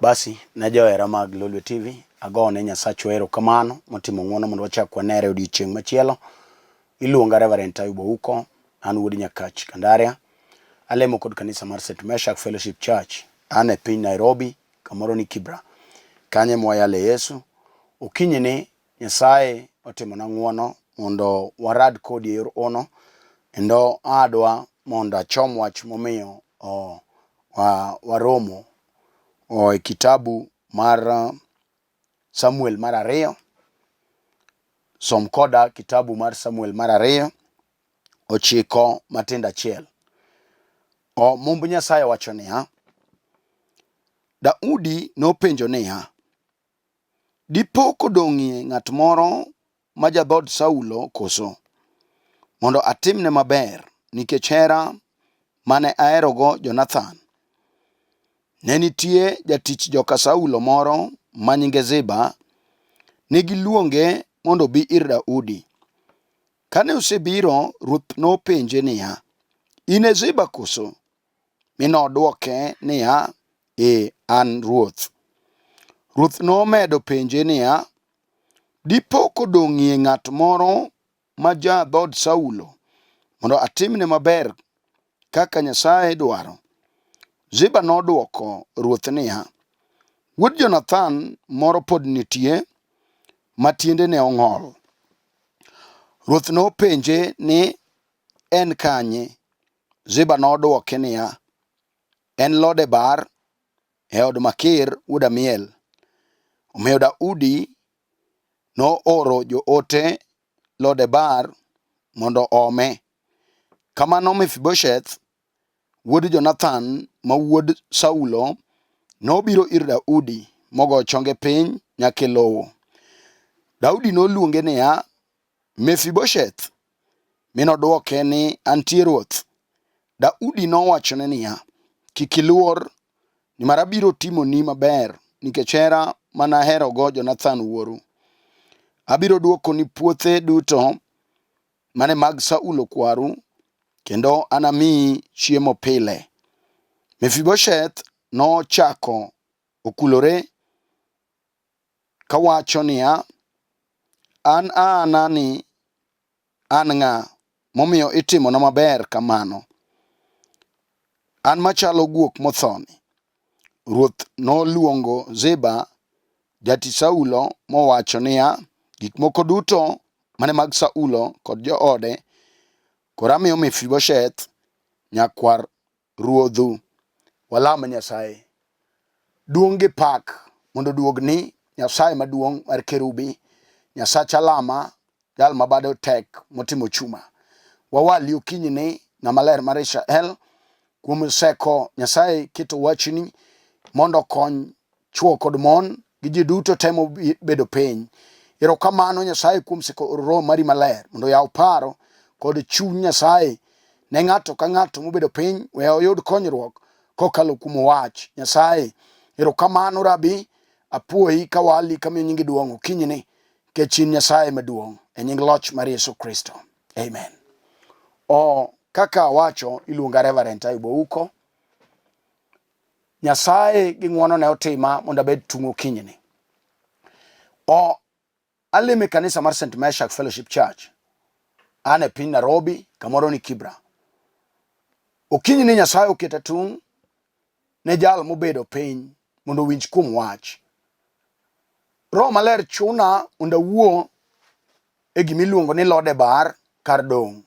Basi na johera mag Lode TV agone Nyasacho erokamano motimo ng'wono mondo wachak wanere odiochieng' machielo. Iluonga Reverend Ayub huko, an wuod Nyakach Kandaria. Alemo kod kanisa mar St. Meshach Fellowship Church. An e piny Nairobi, kamoro ni Kibra. Kanye mwayale Yesu. Okinyi ni Nyasaye otimo na ng'wono mondo warad kodi yor ono. Endo adwa mondo achom wach momiyo waromo e kitabu mar Samuel mar 2. Som koda kitabu mar Samuel mar 2 9 matindo achiel. Mumb Nyasaye wacho niya, Daudi nopenjo niya, Dipo kodong'ie ng'at moro ma dhood Saulo koso, mondo atimne maber nikech hera mane aherogo Jonathan. Ne nitie jatich joka Saulo moro ma nyinge Ziba, ne giluonge mondo bi ir Daudi. Kane osebiro, Ruoth nopenje niya, in e Ziba koso? Mi nodwoke niya, an Ruoth. Ruoth nomedo penje niya, Dipo kodong'ie ng'at moro ma dhood Saulo, mondo atimne maber kaka Nyasaye dwaro? Ziba nodwoko Ruoth niya, Wuod Jonathan moro pod nitie, ma tiendene ong'ol. Ruoth nopenje ni, en kanye? Ziba nodwoke niya, en Lode bar e od Makir wuod Amiel. Omiyo Daudi nooro joote Lode bar mondo ome. Kamano Mefibosheth, wuod Jonathan ma wuod Saulo, nobiro ir Daudi mogo chonge piny nyaka e lowo. Daudi noluonge niya, Mefibosheth. Mi nodwoke ni, antie Ruoth. Daudi nowachone niya, kik iluor, nimar abiro timoni maber nikech hera mana aherogo Jonathan wuoru. Abiro dwokoni puothe duto mane mag Saulo kwaru, kendo anamiyi chiemo pile. Mefibosheth nochako okulore kawacho niya, an ni an ng'a momiyo itimona maber kamano? An machalo guok mothoni. Ruoth noluongo Ziba, jatich Saulo, mowacho niya, gik moko duto mane mag Saulo kod joode koro amiyo Mefibosheth, nyakwar ruodhu. Walam Nyasaye. Duong' gi pak mondo duogni Nyasaye maduong' mar kerubi, Nyasach alama, jal ma bade tek motimo chuma. Wawali okinyi ni ng'ama ler mar Israel, kuom seko Nyasaye keto wachni mondo kony chwo kod mon gi ji duto temo bedo piny. Erokamano Nyasaye kuom seko Roho mari maler mondo yaw paro kod chuny Nyasaye ne ng'ato ka ng'ato mobedo piny, we oyud konyruok kokalo kuom wach Nyasaye. Erokamano Rabi, apuoyi kawali kamiyo nyingi duong' okinyi ni, nikech in Nyasaye maduong', e nying loch mar Yesu Kristo. Amen. Kaka wacho, iluonga Reverend Ayub huko. Nyasaye gi ng'wono ne otima mondo abed tung' okinyi ni. Alime kanisa mar St. Meshach Fellowship Church. An e piny Nairobi, kamoro ni Kibra. Okinyi ni Nyasaye oketa tung' ne jal mobedo piny mondo winj kuom wach. Roho maler chuna mondo awuo e gimiluongo ni Lode bar kar dong'.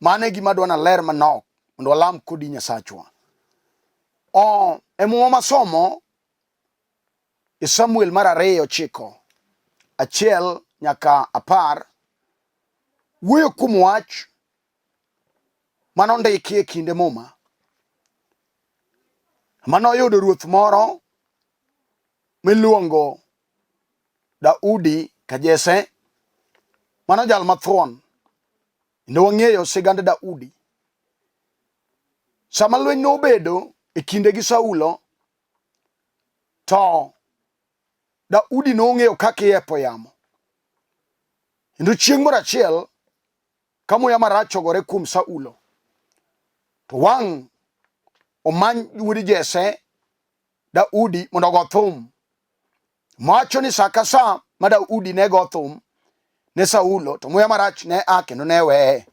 Mane gima dwana ler manok mondo walam kodi Nyasachwa. E muma masomo e Samuel mar 2 9 1 nyaka 10 wuoyo kuom wach manondiki e kinde muma. Manoyudo ruoth moro miluongo Daudi Kajese, mano jal mathuon. Kendo wang'eyo sigand Daudi. Sama lweny nobedo e kinde gi Saulo, to Daudi nong'eyo kaka iepo yamo. Kendo chieng' moro achiel, ka muya marach ogore kuom Saulo, to wang' omany wuod Jese Daudi mondo go thum. Macho ni saka sa ma Daudi ne go thum ne Saulo to muya marach ne a kendo ne weye.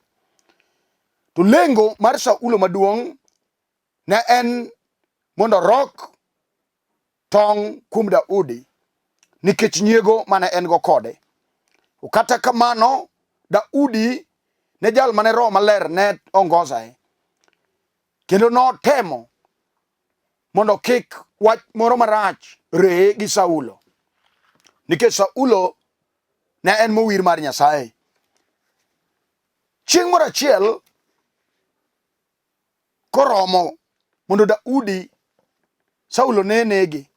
To lengo mar Saulo maduong' ne en mondo rok tong' kuom Daudi nikech nyiego mane en go kode. Kata kamano Daudi ne jal mane Roho Maler ne ongozae, kendo notemo mondo kik wach moro marach reye gi Saulo, nikech Saulo ne en mowir mar Nyasaye. Chieng' moro achiel koromo mondo Daudi Saulo ne negi,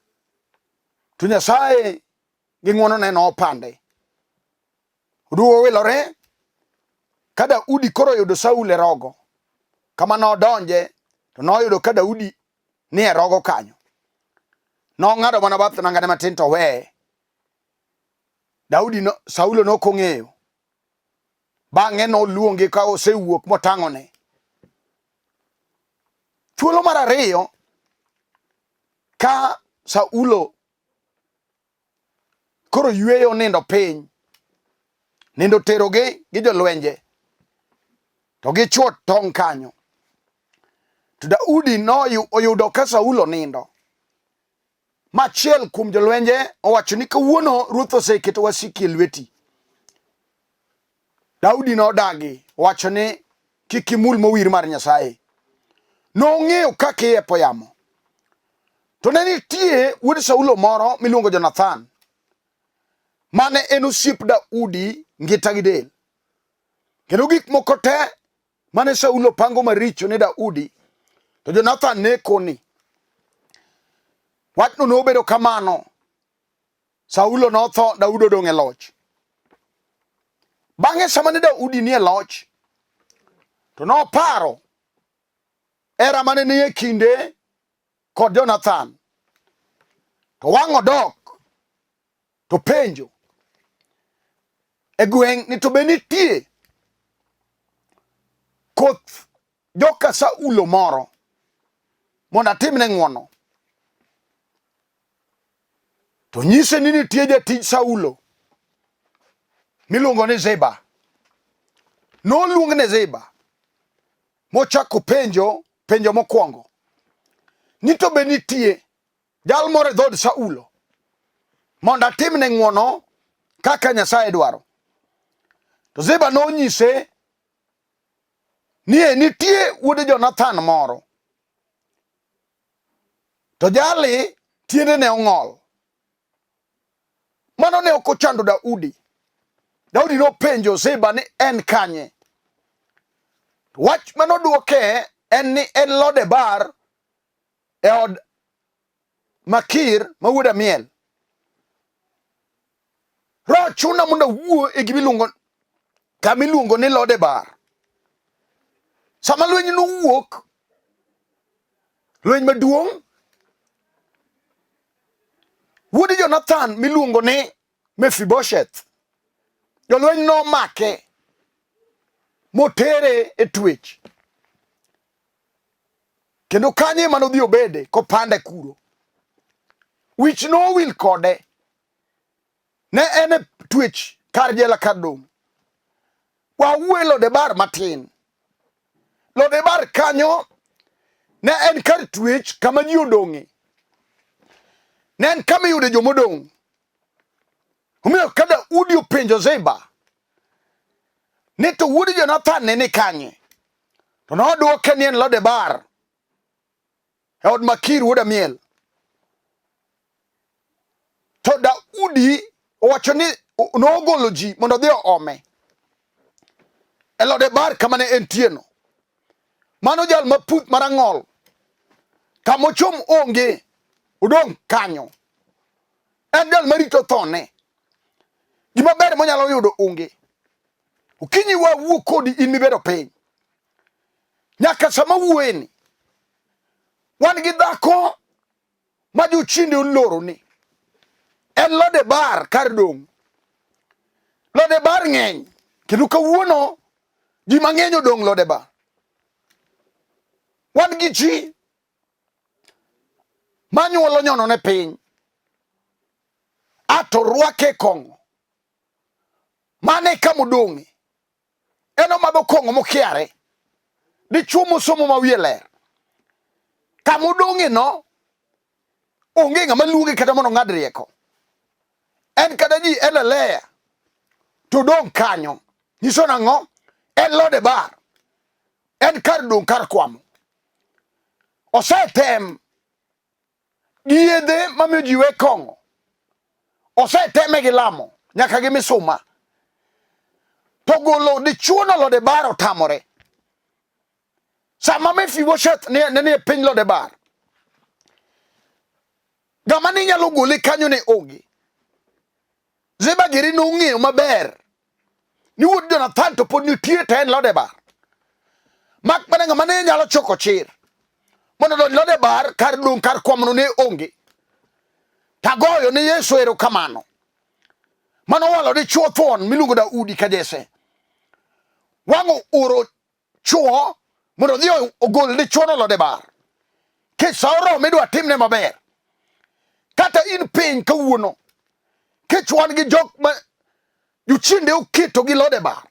to Nyasaye gi ng'wono ne nopande. Oduo wilore ka Daudi koro yudo Saulo e rogo, kama nodonje to noyudo ka Daudi ni e rogo kanyo. Nong'ado mana bath nangane matin to weye. Saulo nokong'eyo. Bang'e noluonge ka osewuok motang'one. Thuolo mar ariyo, ka Saulo koro yweyo nindo piny, nindo terogi gi jolwenje, to gichwo tong' kanyo. To Daudi oyudo ka Saulo nindo. Machiel kuom jolwenje owacho ni kawuono Ruoth oseketo wasiki e lweti. Daudi nodagi, owacho ni kik imul mowir mar Nyasaye. Nong'eyo kaka iepo yamo. To ne nitie wuod Saulo moro miluongo Jonathan, mane en osiep Daudi ngita gi del. Kendo gik moko te mane Saulo pango maricho ne Daudi, to Jonathan ne koni. Wachno nobedo kamano. Saulo notho, Daudi odong' e loch. Bang'e sama ne Daudi ni e loch, to noparo hera mane ni e kinde kod Jonathan. To wang'o odok, to penjo e gweng' ni to be nitie koth joka Saulo moro mondo atimne ng'wono. To nyise ni nitie jatij Saulo miluongo ni Ziba. Noluong ne Ziba mochako penjo mokwongo ni to be nitie jal moro e dhood Saulo mondo atimne ng'wono kaka Nyasaye dwaro. To Ziba nonyise ni nitie wuod Jonathan moro, to jali tiende ne ong'ol. Mano ne ok ochando Daudi. Daudi nopenjo Ziba ni en kanye. Wach manodwoke en ni en Lode bar e od Makir ma wuod Amiel. Roho chuna mondo wuo e kamiluongo ni Lode bar. Sama lweny nowuok, lweny maduong', wuod Jonathan miluongo ni Mephibosheth, jolweny nomake motere e twech, kendo kanye manodhi obede kopande kuro. Wich nowil kode. Ne en e twech kar jela kar dong'. Wawuo Lode bar matin. Lode bar kanyo ne en kar twech kama ji odong'e. Ne en kama iyude jomodong'. Omiyo ka Daudi openjo Ziba ni to wuod Jonathan ne ni kanye, to nodwoke ni en Lode bar e od Makir wuod Amiel. To Daudi owacho ni nogolo ji mondo dhi ome e Lode bar kama ne entieno. Mano jal maputh marang'ol, kamochom onge, odong' kanyo. En jal marito thone. Gima ber monyalo yudo onge. Okinyi wawuo kodi in mibedo piny. Nyaka sama wuoyeni, wan gi dhako ma jochinde oloro ni. En Lode bar kar dong'. Lode bar ng'eny, kendo kawuono ji mang'eny odong' Lode bar. Wan gi ji manyuolo nyono ne piny, ato rwake kong'o, mane kamodong'e, eno madho kong'o mokiare, dichuo mosomo ma wiye ler, kamodong'e no, onge ng'ama luonge kata mondo ng'ad rieko, en kada ji eleleya, to dong' kanyo, nyiso nang'o, en Lode bar, en kar dong' kar kwamo, osetem gi yedhe mamiyo ji we kong'o, oseteme gi lamo nyaka gi misuma, to golo dichuo no Lode bar otamore. Sama Mefibosheth ne piny Lode bar, gama ni nyalo gole kanyo ne onge. Ziba giri nong'eyo maber ni Wuod Jonathan to pod nitie to en Lode bar, mak mana ng'ama ne nyalo choko chir mondo donj Lode bar kar dong' kar kwamno ne onge. Tagoyo ne Yesu erokamano manowalo dichuo thuon miluongo Daudi ka Jesse. Wang'o oro chuo mondo dhi ogol dichuo no Lode bar, kech sa oromo idwa timne maber. Kata in piny kawuono, kech wan gi jok ma jochiende oketo gi Lode bar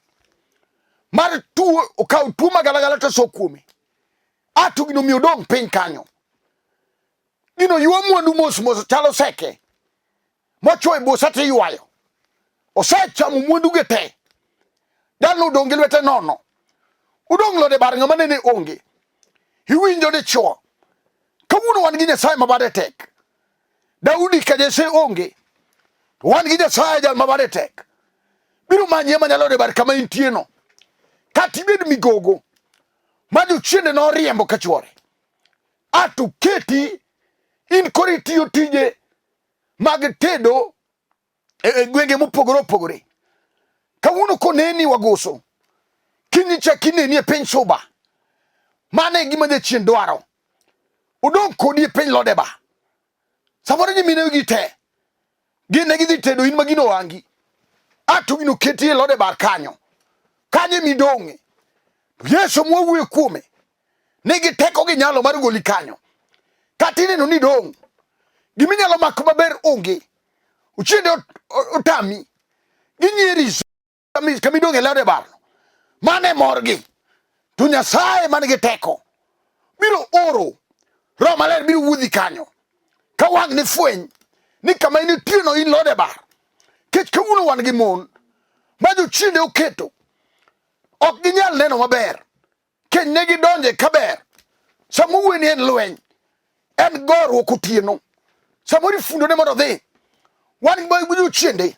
mar tuo, okaw tuo magalagala to so kuome, ato gino miyo dong' piny kanyo, gino ywa mwandu mos mos chalo seke mochwo e busa tiywayo, osechamo mwandu ge te, dalo odong' gi lwete nono, udong' Lode bar ng'ama nene onge. Iwinjo dichuo, kawuono wan gi Nyasaye mabade tek. Daudi ka Jesse onge, wan gi Nyasaye jal mabade tek. Biro manye manya Lode bar kama intie no, katibed migogo ma jochiende no riembo ka chwore, ato keti in kori tiyo tije mag tedo e gwenge mopogore opogore. Kawuono koneni wagoso, kiny chak ineni e piny Suba, mane gima jachien dwaro, udong' kodi e piny Lode bar. Samoro nyimine gi te gine gidhi tedo, in magino wangi, ato gino keti e Lode bar kanyo, kanyo midong'e. Yesu mwawuoyo kuome nigi teko gi nyalo mar goli kanyo, kata ineno ni dong' giminyalo mako maber onge, uchiende otami, ginyieri kamidong' e Lode bar no, mane morgi. To Nyasaye manigi teko biro oro Roho Maler, biro wuodhi kanyo ka wang' ni fweny ni kama initie no in Lode bar. Kech kawuono wan gi mon ma jochiende oketo, ok ginyal neno maber, kech ne gidonje kaber. Samowuoyo ni en lweny, en goruok otieno, samoro ifundo ne mondo dhi. Wan gi jochiende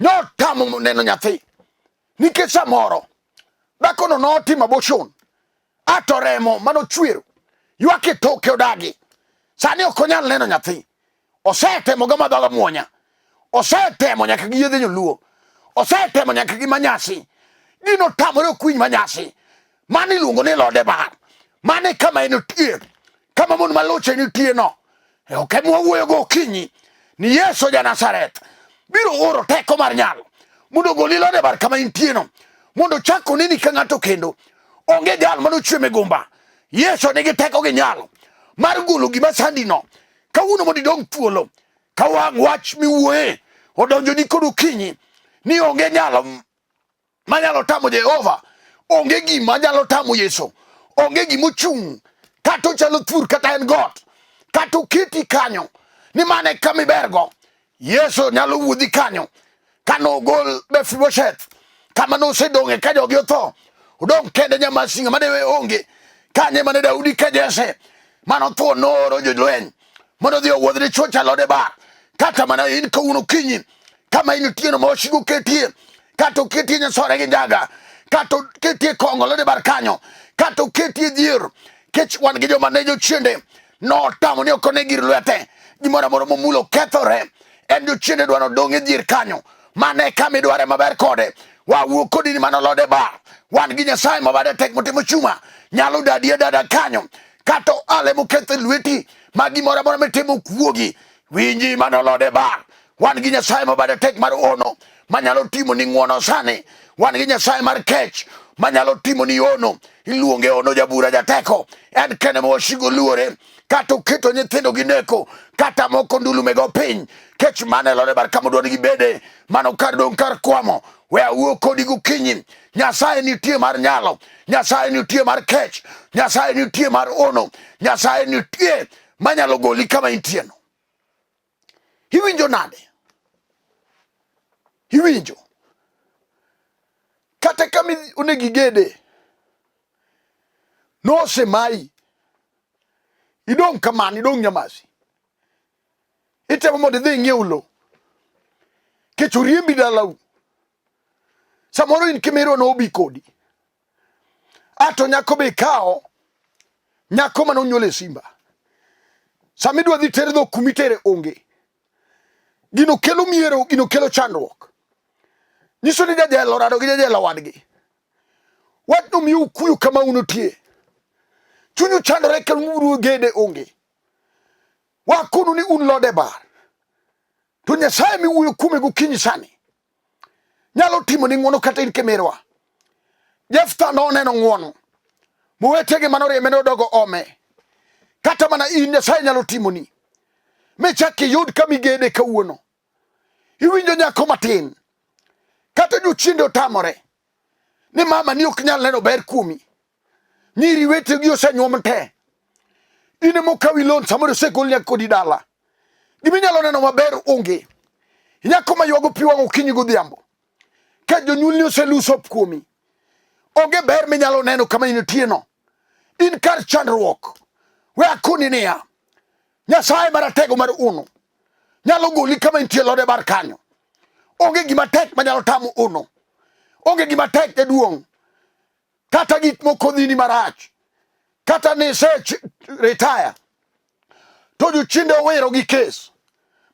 nyotamo neno nyathi, nikech samoro dhakono notimo abortion, ato remo manochwero ywak e toke odagi, sani ok onyal neno nyathi. Osetemo ga madhoga muonya, osetemo nyaka gi yedhe nyoluo, osetemo nyaka gi manyasi, gino tamore okwiny manyasi, mane iluongo ni Lode bar, mane kama enitie, kama mon maloche nitie no. Ok mwawuoyo gokinyi ni Yesu ja Nazareth biro oro teko mar nyalo mondo goli Lode bar kama intie no, mondo chako nini ka ng'ato kendo onge jal manochwe migumba. Yesu nigi teko gi nyalo mar golo gima sandi no. Kawuono mondo idong' thuolo, ka wang' wach miwuoye odonjo ni kod okinyi ni onge nyalo manyalo tamo Jehova, onge gima nyalo tamo Yesu, onge gima ochung' kata ochalo thur kata en got, kata oketi kanyo ni mane kamibergo. Yesu nyalo wuodhi kanyo kanogol Mefibosheth kama nosedong'e ka jogi otho, odong' kende nyamasinga madewe onge, kanye mane Daudi ka Jesse manothuo nooro jolweny mondo dhi owuodh dichuo cha Lode bar. Kata mana in kawuono kinyi kama initieno ma wasigu ketie, kata oketie nyasore gi njaga, kata oketie kong'o Lode bar kanyo, kata oketie dhier, kech wan gi joma ne jochiende notamo ni ok one gir lwete, gimoro amora momulo kethore, en jochiende dwa nodong' e dhier kanyo, mane kama idware maber kode. Wawuo kodi ni mano Lode bar, wan gi Nyasaye mabade tek motimo chuma, nyalo dadi e dada kanyo, kata ale moketho lweti ma gimoro amora mitimo kuogi. Winji mano Lode bar, wan gi Nyasaye mabade tek mar ono manyalo timo ni ng'uono sani, wan gi Nyasaye mar kech manyalo timo ni ono. Iluonge ono jabura jateko. En kene mowashigo luore. Kata oketo nyithindo gi neko. Kata moko ndulume go piny. Kech mane lode bar kama dwani gibede. Mano kar dong kar kwamo. We awuo kodi gokinyi. Nyasaye nitie mar nyalo. Nyasaye nitie mar kech. Nyasaye nitie mar ono. Nyasaye nitie manyalo goli kama intie no. Iwinjo nade? Iwinjo? Kata kama onegi gede. No semai. Idong kamani, idong nyamasi. Itemo mondo idhi ing'iew lo. Kech oriembi dalau. Samoro in kimero no obi kodi. Ato nyako be kao. Nyako mano nyole simba. Samidwa dhi ter dho kumitere onge. Gino kelo miero, gino kelo chandruok. Nyiso ni jajelo rado gi jajelo wadgi. Wat no miyo kuyo kama unutie. Chunyu chandore kel muru gede onge. Wakunu ni un Lode bar. To Nyasaye mi wuyo kume gokinyi sani. Nyalo timo ni ng'wono kata in kemerwa. Jefta no neno ng'wono. Muwetege manore meno dogo ome. Kata mana in Nyasaye nyalo timo ni. Mechaki yud kami gede kawuono. Iwinjo nyako matin. Kata jochiende otamore. Ni mama ni ok nyal neno ber kumi. Nyiri wetegi osenyuom te. Ine mokawi lon samoro segol nyako di dala. Gimi nyalo neno maber onge. Nyako maywago pi wang' okinyi godhiambo. Ka jonyuolni oseluso kuomi. Onge ber minyalo neno kama initie no. In kar chandruok. We akoni niya. Nyasaye maratego mar uno. Nyalo goli kama intie Lode bar kanyo. Onge gima tek manyalo tamo uno. Onge gima tek jaduong'. Kata gik moko dhini marach. Kata ne se retire. To jochiende owero gi kes.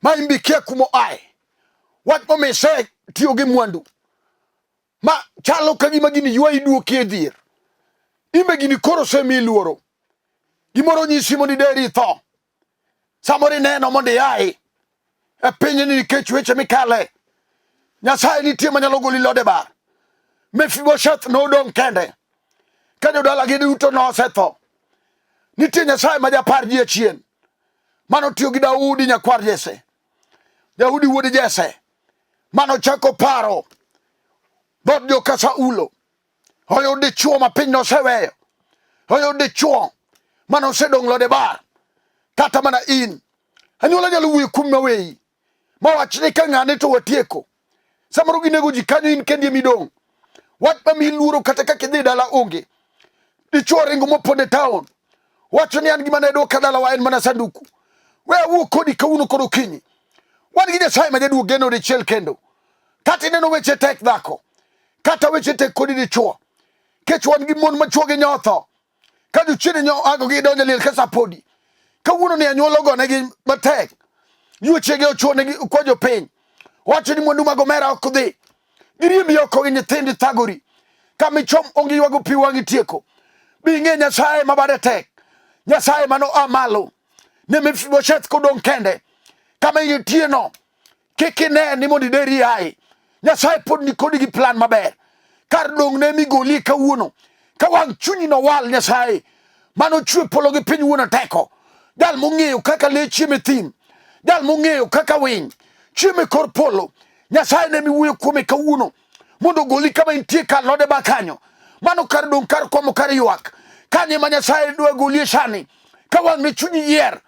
Ma imbikia kumo ae. Wat mo me se tiyo gi mwandu. Ma chalo kagima gini ywa iduoki e dhir. Imbe gini koro se mi luoro. Gimoro nyisi mondi deri tho. Samori neno mondi ae. E pinye ni nikech weche mikale. Nyasaye nitie manyalo goli Lode bar. Mefiboseth no dong kende. Kanyo dala gi duto no osetho. Nitie Nyasaye ma japar ji achien. Mano tiyo gi Daudi nyakwar Jese. Daudi wuod Jese. Mano chako paro. Dhood joka Saulo. Oyo dichuo ma piny no seweyo. Oyo dichuo. Mano sedong Lode bar. Kata mana in. Anyuola nyalo wuyo kum mawei. Mawachni ka ng'ane to watieko. Samoro ginego ji kanyo in kendi midong. Wat ma mi luoro kata kaka idhi dala onge. Dichuo ringo mopone town. Wacho ni an gima ne doka dala wa en mana sanduku. We awuo kodi kawuono kod okinyi. Wan gi Nyasaye ma jaduogo geno dichiel kendo. Kata ineno weche tek dhako. Kata weche tek kodi dichuo. Kech wan gi mon ma chuogi nyotho. Ka jochiende nyoago gi donjo liel kasa podi. Kawuono ni anyuola ogonegi matek. Yuechegi ochuonegi kwajo piny. Wacho ni mwandu mag omera ok dhi. Giriembi oko gi nyithindi thagori. Kamichom onge ywago pi wang'i tieko. Bing'e Nyasaye mabade tek. Nyasaye mano amalo. Ne Mefiboseth kodong kende. Kama intie no. Kiki ne ni mondi deri ae. Nyasaye pod ni kodi gi plan maber. Kar dong ne migoli kawuono. Ka wang' chunyi no wal Nyasaye. Mano chwe polo gi piny wuono teko. Dal mong'eyo kaka le chieme thim. Dal mong'eyo kaka winy. Chieme kor polo. Nyasaye ne miwuoyo kuome kawuono. Mondo goli kama intie kar Lode bar kanyo. Mano kar dong kar komo kar ywak. Kanye ma Nyasaye dwa goli sani. Ka wang' ne chunyi yier.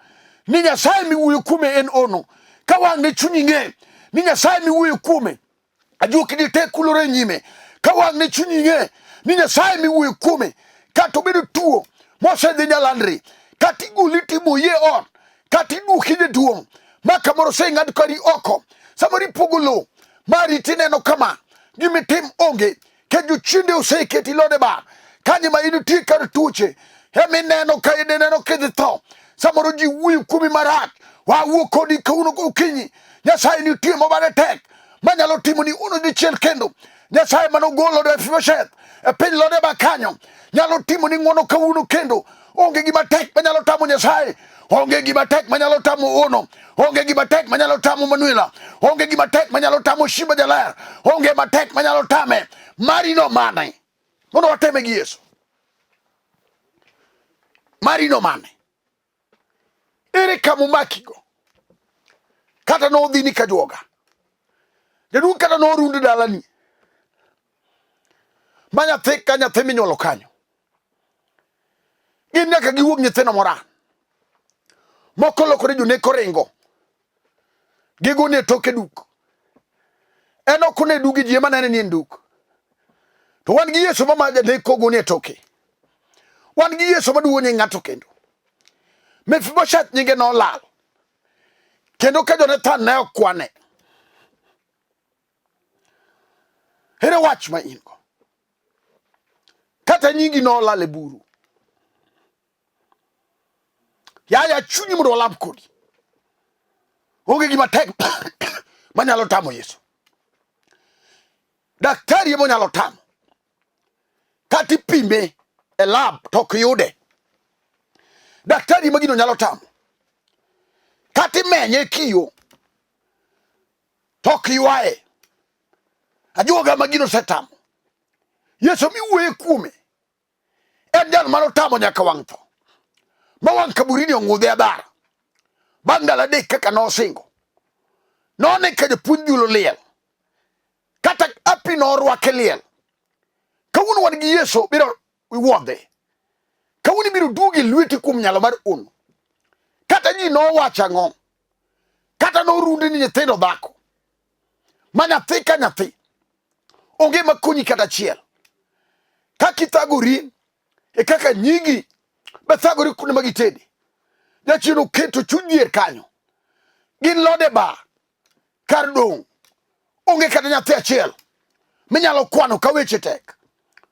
Ni Nyasaye miwuoyo kuome en ono. Ka wang' ne chunyi ng'e. Ni Nyasaye miwuoyo kuome. Ajuoki ni te kulore nyime. Ka wang' ne chunyi ng'e. Ni Nyasaye miwuoyo kuome. Kata obedo tuo. Mosedhi nyalandri. Kata iguli timo yie on. Kata iduoki jaduong'. Ma kamoro seng'ad kodi oko. Samori pogo lo. Mari tineno kama. Gimitim onge. Ke jochiende oseketi Lode bar. Kanye ma initie kar tuoche. Hemi neno ka ineno kidhi tho. Samoro ji wuoyo kuomi marach. Wawuo kodi kawuono gokinyi. Nyasaye nitie mabade tek. Manyalo timo ni uno dichiel kendo. Nyasaye manogolo Mefiboseth e piny Lode bar kanyo. Nyalo timo ni ng'wono kawuono kendo. Onge gima tek manyalo tamo Nyasaye. Onge gima tek manyalo tamo ono. Onge gima tek manyalo tamo Manuela. Onge gima tek manyalo tamo Shiba Jaler. Onge matek manyalo tame. Mari no mane. mondo wateme gi Yesu. Marino mane ere kama omakigo, kata nodhini ka juoga jaduong', kata norundi dalani ma nyathi ka nyathi minyuolo kanyo. Gin nyaka giwuog nyithindo moran, moko lokore joneko ringo gigone e toke duk. En ok one dugi ji ema nene ni en duk. To wan gi Yesu ma janeko gone e toke. Wan gi Yesu maduone ng'ato kendo. Mefiboshet nyinge nolal, kendo ka Jonathan ne okwane. Ere wach ma in go? Kata nyingi nolal e buru. Yaya chunyi mondo walam kodi. Onge gima tek manyalo tamo Yesu. Daktari emo nyalo tamo. Kata ipime e lab to ok yude. Daktari magino nyalo tamo. Kata imenye kiyo to ok ywaye. Ajuoga magino setamo. Yesu miwuoye kuome en jal mano tamo nyaka wang' tho. Ma wang' kaburini ong'udhe abara. Bang' ndalo adek kaka nosingo, none ka japuonj dhuolo liel, kata api norwake liel. Kawuono wan gi Yesu biro wuodhe. Kawuono biro duogi lweti kuom nyalo mar ono. Kata ji nowacho ang'o, kata norundi ni nyithindo dhako, ma nyathi ka nyathi onge makonyi kata achiel. Kaka ithagori e kaka nyingi be thagori kuonde ma gitede. Jachien oketo chuny dhier kanyo. Gin Lode ba kar dong' onge kata nyathi achiel minyalo kwano ka weche tek.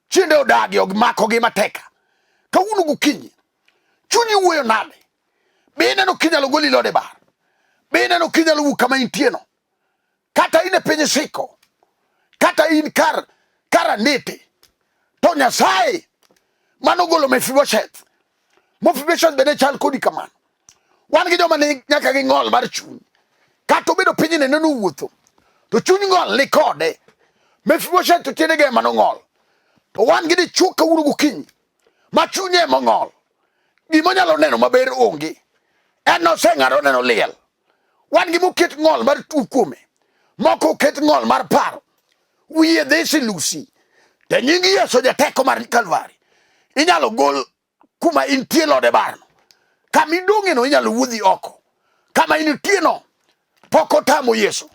Chiende odagi makogi mateka. Kawuono gokinyi chunyi wuoyo nade? Be ineno kinyalo goli Lode ba? Be ineno kinyalo wuok kama intieno? Kata in e piny siko, kata in kar anete, to Nyasaye manogolo Mefiboshet. Mefiboshet bende chal kodi kamano. Wan gi joma ni nyaka gi ng'ol mar chuny. Kata obedo piny neno wuotho, to chuny ng'ol ni kode. Mefiboshet to tiende ge mano ng'ol. To wan gi dichuo kawuono gokinyi ma chunye ema ng'ol. Gima nyalo neno maber onge. En noseng'ado neno liel. Wan gi moket ng'ol mar tuo kuome. Moko oket ng'ol mar paro. Wiye dhisi lusi. Te nying Yesu jateko mar Kalvari inyalo gol kuma intie Lode barno. Kama idong'e no inyalo wuodhi oko. Kama intie no pok otamo Yesu.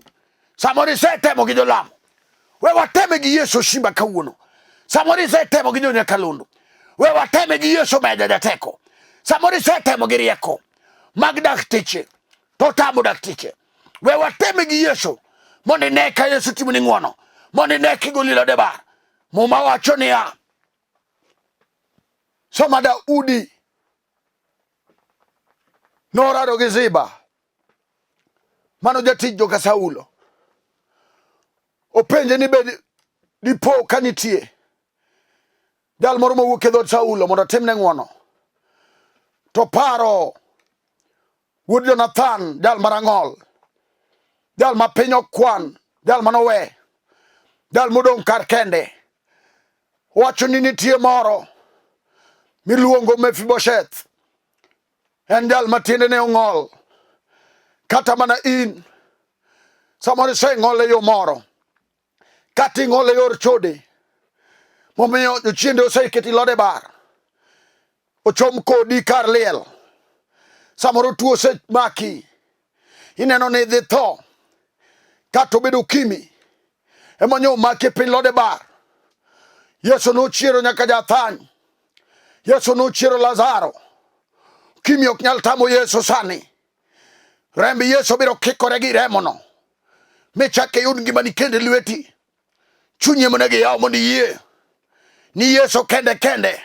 Samoro isetemo gi jolamo. We wateme gi Yesu shimba kawuono. Samoro isetemo gi jonyakalondo. We wateme gi Yesu meja jateko. Samoro isetemo gi rieko mag dakteche to tamo dakteche. We wateme gi Yesu mondo ine ka Yesu timo ni ng'wono. Mondo ine kigoli Lode bar. Muma wacho niya, soma Daudi norado gi Ziba, mano jatich joka Saulo. Openje ni be Dipo ka nitie jal moro mawuok e dhood Saulo mondo otimne ng'wono. To paro Wuod Jonathan, jal marang'ol, jal ma piny okwan, jal manowe, jal modong' kar kende. Wacho ni nitie moro miluongo Mefiboshet. En jal matiende ne ong'ol. Kata mana in samoro iseng'ol e yo moro, kata ing'ol e yor chode, momiyo jochiende oseketi Lode bar. Ochom kodi kar liel. Samoro tuo osemaki, ineno ni idhi tho, kata obedo kimi emonyo omaki e piny Lode bar. Yesu nochiero nyaka jathany. Yesu nochiero Lazaro. Kimi ok nyal tamo Yesu sani. Rembi Yesu biro kikore gi remono. Michak iyud ngimani kende lweti. Chunyi monego iyaw mondo iyie ni Yesu kende kende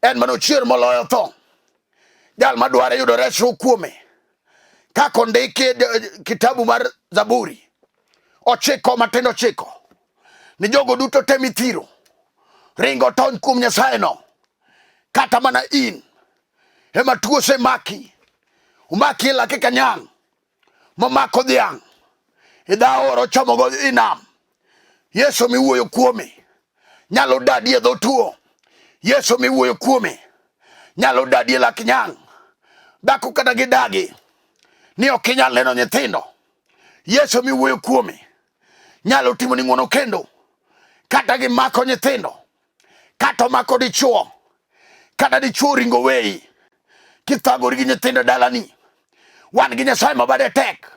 en manochier moloyo tho. Jal madwaro yudo resruok kuome. Kaka ondiki kitabu mar Zaburi 9:9 ni jogo duto temi thiro ringo tony kuom Nyasaye no. Kata mana in ema tuo osemaki. Omaki e lake kanyang' momako dhiang'. Idha oro chomogo inam. Yesu miwuoyo kuome nyalo dadi e dho tuo. Yesu miwuoyo kuome nyalo dadi e lak nyang'. Dhako kata gidagi ni ok inyal neno nyithindo, Yesu miwuoyo kuome nyalo timo ni ng'wono kendo. Kata gimako nyithindo, kata omako dichuo, kata dichuo ringo weyi, kithagori gi nyithindo dalani, wan gi Nyasaye mabade tek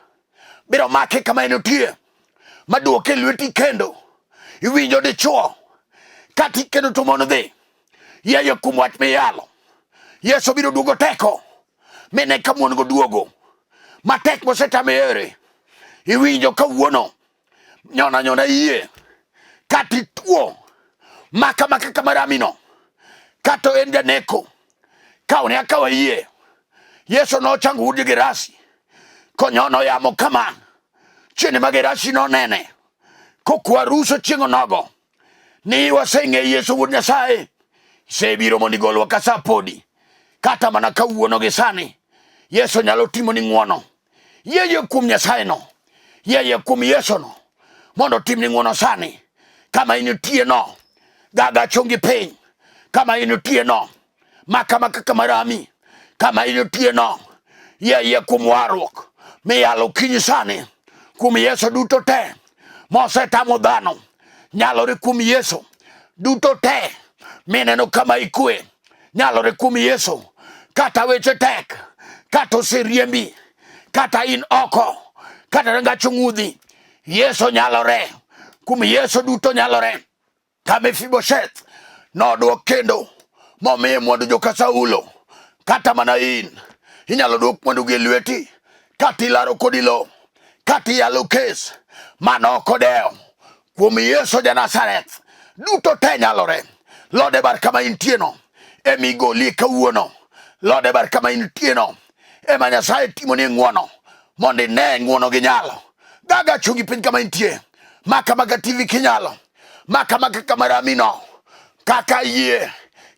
biro make kama enotie maduoke lweti kendo. Iwinjo dichuo kati kendo to mon dhi yeye kum wach miyalo, Yesu biro duogo teko mine ka mon go duogo matek mosetame ere. Iwinjo kawuono nyona yie kati tuo maka kamaramino kato en janeko kaune akawa yie. Yesu no chango udi gerasi konyono yamo kama chini magerasi no nene kokwa ruso chingo nogo ni wasenge Yesu Wuod Nyasaye sebiro monigolwa kasapodi kata mana kawuono gisani. Yesu nyalo timo ni ng'wono yeye kum Nyasaye no, yeye kum Yesu no mondo tim ni ng'wono sani. Kama initie no gaga chungi piny, kama initie no maka kamarami, kama initie no yeye kum warruok miyalo kinyi sani. Kum Yesu duto te mosetamo dhano nyalore kum Yesu duto te mineno kama ikwe nyalore kum Yesu. Kata weche tek, kata oseriembi, kata in oko, kata ngacho ng'udhi, Yesu nyalore. Kum Yesu duto nyalore. Kama Mefibosheth nodwok kendo momiye mwandu joka Saulo, kata mana in inyalo dwok mwandu gi lweti kata ilaro kodi lo, kata iyalo kes mano kodeo. Kum Yesu ja Nazareth duto te nyalore. Lode bar kama intie no emigoli kawuono. Lode bar kama intie no ema Nyasaye timo ni ng'wono mondo ine ng'wono gi nyalo. Gaga chungi piny kama intie, maka TV kinyalo, maka kamaramino, kaka yie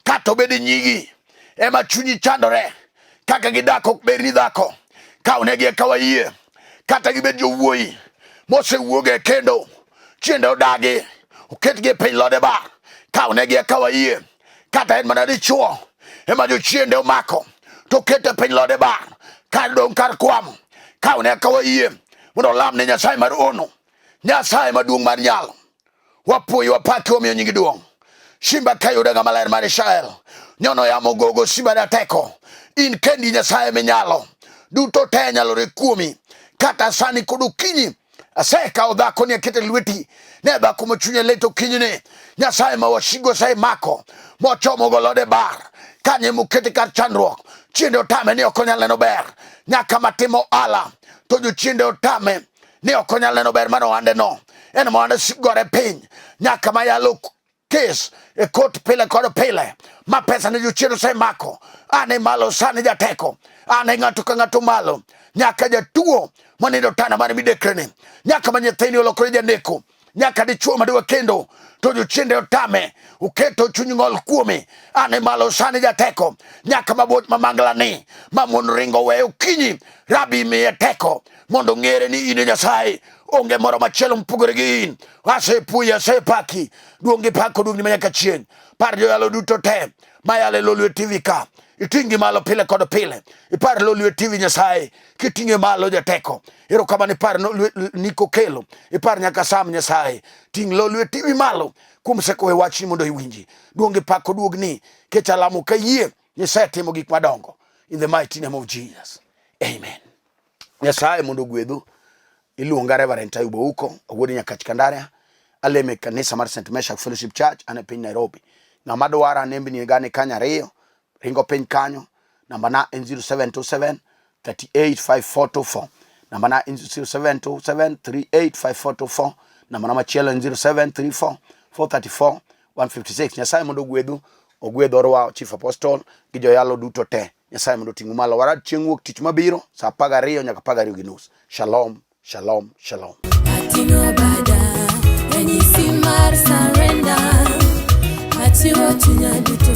kata obed nyigi ema chunyi chandore kaka gidako ok ber ni dhako kaunegi e kawa yie, kata gibed jowuoyi mosewuoge kendo chiende odagi oketgi e piny lode bar kaunegi e kawa yie, kata en mana dichuo ema jochiende omako to kete piny lode bar kar dong kar kwamo kaune kawa yie mondo lam ne Nyasaye mar ono, Nyasaye maduong' mar nyalo. Wapuoyo wapaki wamiyo nyingi duong'. Shimba kayuda ga maler mar Israel nyono yamo gogo simba da teko. In kendi Nyasaye minyalo duto te nyalore kuomi. Kata sani kodu kinyi aseka odhako ni akete lweti ne dhako mochunye leto kinyi ne Nyasaye mawashigo sae mako mochomo golode bar kanye mukete kar chandruok. Chiende otame ni okonyal neno ber nyaka matimo ala to jo chiende otame ni okonyal neno ber mano ande no en mo ande sigore piny nyaka mayalo kes e kot pile kod pile ma pesa ne jo chiende sae mako. Ane malo sani jateko, ane ng'ato ka ng'ato malo, nyaka jatuo monindo tana mane midekrene, nyaka manyethini olokore janeko, nyaka dichuo madwa kendo to jochiende otame uketo chuny ng'ol kuome. Ane malo sani jateko, nyaka mabuot mamangla ni mamon ringo weyo kinyi rabi miye teko mondo ng'ere ni ine Nyasaye onge moro machielo mpugore gi in. Asepuoyi asepaki, duongi pako duong' ni manyaka chieng'. Par joyalo duto te mayale lo lwet TV ka itingi malo pile kod pile, ipar lo lwet TV Nyasaye kitinge malo jateko. Ero kama ni par no niko kelo ipar nyaka sam Nyasaye ting lo lwet TV malo kum seko e wachi mondo iwinji. Duongi pako duogni kechalamo kayie Nyasaye timo gik madongo in the mighty name of Jesus, amen. Nyasaye mondo gwedhu. Iluonga Reverend Ayub uko Wuod Nyakach Kandaria, aleme kanisa mar St. Meshach Fellowship Church ane piny Nairobi. Ng'ama dwara nembi ni gane kanya riyo ringo piny kanyo. Namba na en 0727 385424, namba na en 0727 385424, namba na machielo en 0734 434 156. Nyasaye mondo gwedhu, ogwedhorwa Chief Apostle gi joyalo duto te. Nyasaye mondo ting'u malo. Warad chieng' wuok tich mabiro sa 12 nyaka 12:30. Shalom, shalom, shalom. Atingo bada, enyisi mar surrender. Atiwa chunya duto